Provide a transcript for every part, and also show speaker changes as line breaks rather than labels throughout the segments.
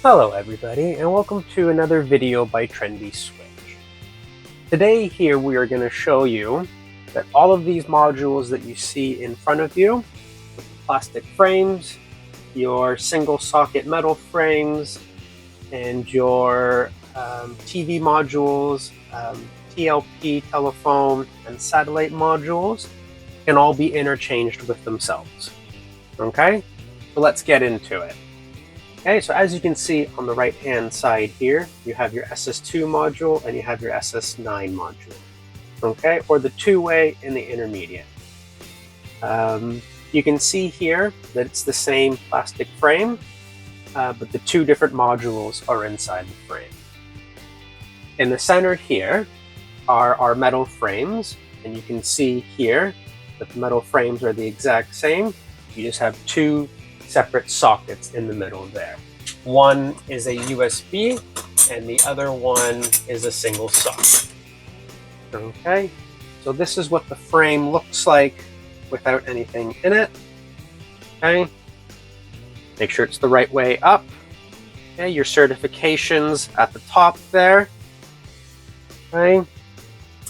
Hello everybody, and welcome to another video by Trendi Switch. Today here we are going to show you that all of these modules that you see in front of you, with the plastic frames, your single socket metal frames, and your TV modules, TLP telephone, and satellite modules can all be interchanged with themselves. Okay, so let's get into it. Okay, so as you can see on the right hand side here, you have your SS2 module and you have your SS9 module, okay, or the two-way and the intermediate. You can see here that it's the same plastic frame, but the two different modules are inside the frame. In the center here are our metal frames, and you can see here that the metal frames are the exact same. You just have two separate sockets in the middle there. One is a USB and the other one is a single socket. Okay, so this is what the frame looks like without anything in it. Okay, make sure it's the right way up. Okay, your certifications at the top there. Okay,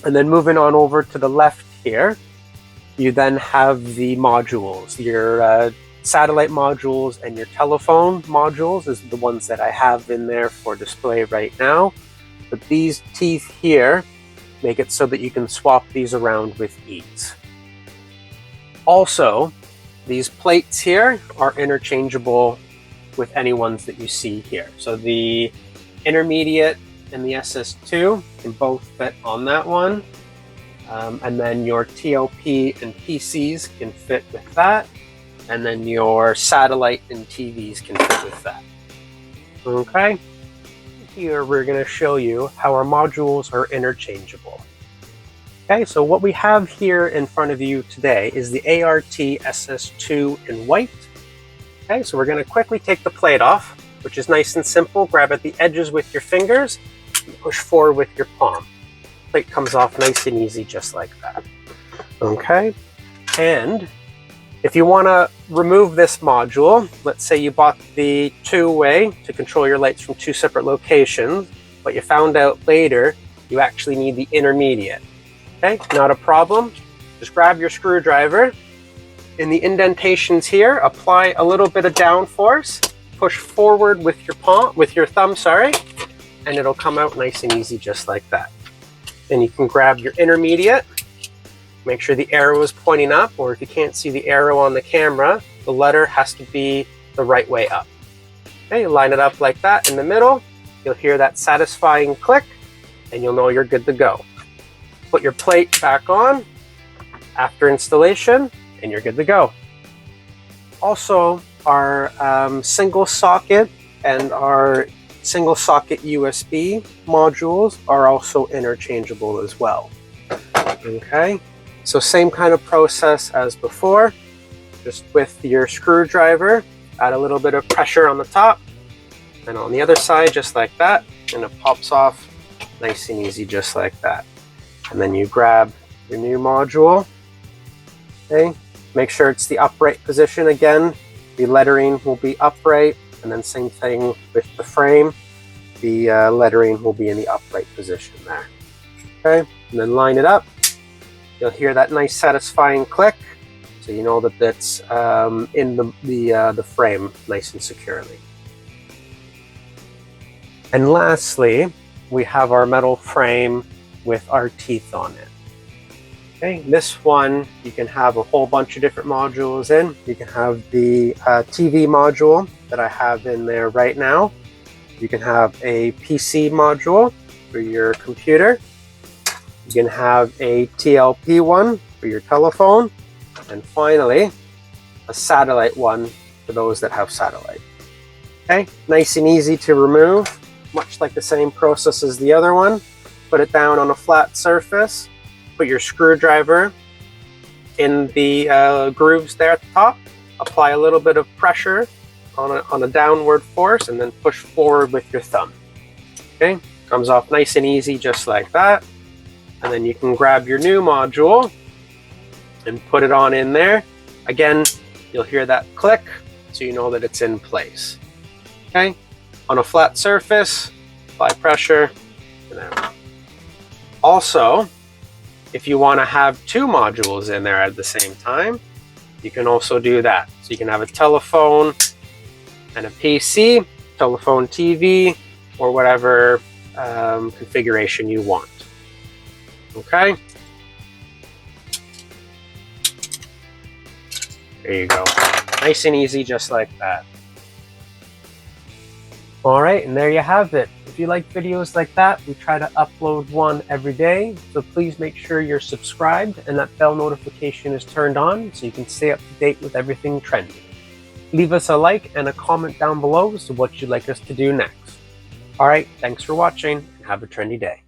and then moving on over to the left here, you then have the modules, your satellite modules and your telephone modules is the ones that I have in there for display right now. But these teeth here make it so that you can swap these around with ease. Also, these plates here are interchangeable with any ones that you see here. So the intermediate and the SS2 can both fit on that one. And then your TLP and PCs can fit with that. And then your satellite and TVs can fit with that. Okay, here we're going to show you how our modules are interchangeable. Okay, so what we have here in front of you today is the ART SS2 in white. Okay, so we're going to quickly take the plate off, which is nice and simple. Grab at the edges with your fingers and push forward with your palm. The plate comes off nice and easy just like that. Okay, and if you want to remove this module, let's say you bought the two-way to control your lights from two separate locations, but you found out later you actually need the intermediate. Okay, not a problem. Just grab your screwdriver. In the indentations here, apply a little bit of downforce. Push forward with your palm, with your thumb, and it'll come out nice and easy just like that. Then you can grab your intermediate. Make sure the arrow is pointing up, or if you can't see the arrow on the camera, the letter has to be the right way up. Okay, you line it up like that in the middle. You'll hear that satisfying click, and you'll know you're good to go. Put your plate back on after installation, and you're good to go. Also, our single socket and our single socket USB modules are also interchangeable as well. Okay. So same kind of process as before, just with your screwdriver, add a little bit of pressure on the top, and on the other side, just like that, and it pops off nice and easy, just like that. And then you grab your new module, okay? Make sure it's the upright position again. The lettering will be upright, and then same thing with the frame. The lettering will be in the upright position there, okay? And then line it up. You'll hear that nice satisfying click, so you know that it's in the frame nice and securely. And lastly, we have our metal frame with our teeth on it. Okay, this one you can have a whole bunch of different modules in. You can have the TV module that I have in there right now. You can have a PC module for your computer. You can have a TLP one for your telephone, and finally, a satellite one for those that have satellite. Okay, nice and easy to remove, much like the same process as the other one. Put it down on a flat surface, put your screwdriver in the grooves there at the top, apply a little bit of pressure on a downward force, and then push forward with your thumb. Okay, comes off nice and easy just like that. And then you can grab your new module and put it on in there. Again, you'll hear that click, so you know that it's in place. Okay, On a flat surface, apply pressure, and out. Also, if you want to have two modules in there at the same time, you can also do that. So you can have a telephone and a PC, telephone TV, or whatever configuration you want. Okay? There you go. Nice and easy, just like that. All right, and there you have it. If you like videos like that, we try to upload one every day. So please make sure you're subscribed and that bell notification is turned on so you can stay up to date with everything trendy. Leave us a like and a comment down below as to what you'd like us to do next. All right, thanks for watching and have a trendy day.